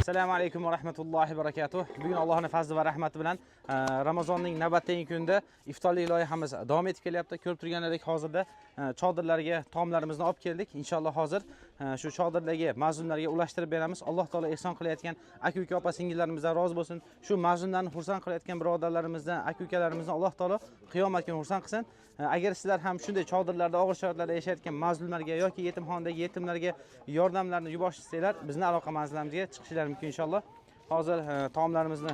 Assalomu alaykum va rahmatullohi va barakatuh. Bugun Allohning fazli va rahmati bilan Ramazonning navbatdagi kunida iftorlik loyihamiz davom etib kelyapti. Ko'rib turganlaridek hozirda chodirlarga taomlarimizni olib keldik. Inshaalloh hozir shu chodirlarga mazlumlarga ulashtirib beramiz. Alloh taolo ehson qilayotgan aka-uka opa-singillarimizdan rozi bo'lsin. Shu mazlumlarni xursand qilayotgan birodarlarimizdan, aka-ukalarimizdan Alloh taolo qiyomat kuni xursand qilsin. Agar sizlar ham shunday chodirlarda, og'ir sharoitlarda yashayotgan mazlumlarga yoki yetimxonadagi yetimlarga yordamlarni yuborishsanglar, bizni aloqa manzilimizga chiqishingiz mumkin inshaalloh. Hozir taomlarimizni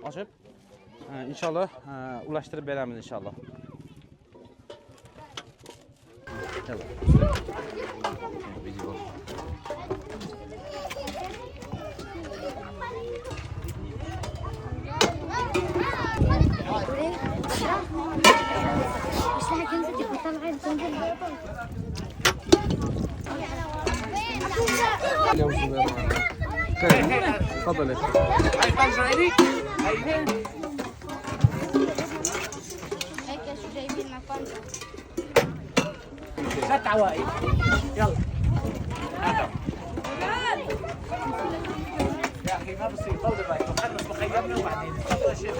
ochib inshaalloh ulashtirib beramiz inshaalloh. تفضل يا هيك شو جايبين لنا فانتا 6 عوائل يلا يا اخي ما بصير طول بالك نخلص مخيمنا وبعدين تفضل يا شيخ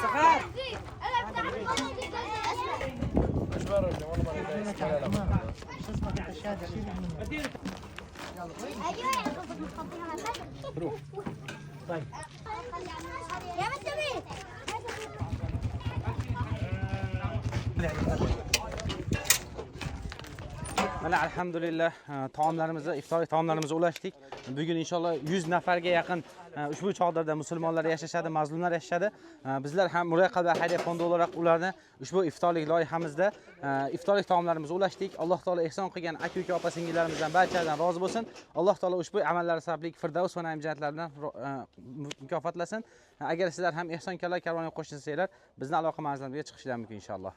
سخار طيب يا مستميت Mana alhamdulillah taomlarimizni, iftorlik taomlarimizni ulashdik. Bugun inshaalloh 100 nafarga yaqin ushbu chodirda musulmonlar yashashadi, mazlumlar yashashadi. Bizlar ham Muray Qalbi xayriya fondi olarak ularni ushbu iftorlik loyihamizda iftorlik taomlarimizni ulashdik. Alloh taolo ehson qilgan aka-uka opa-singillarimizdan barchadan rozi bo'lsin. Alloh taolo ushbu amallar sababli Firdavs va Naim jannatlaridan mukofotlasin. Agar sizlar ham ehson kallar karvoniga qo'shilsanglar, bizni aloqa manzilimizga chiqishingiz mumkin inshaalloh.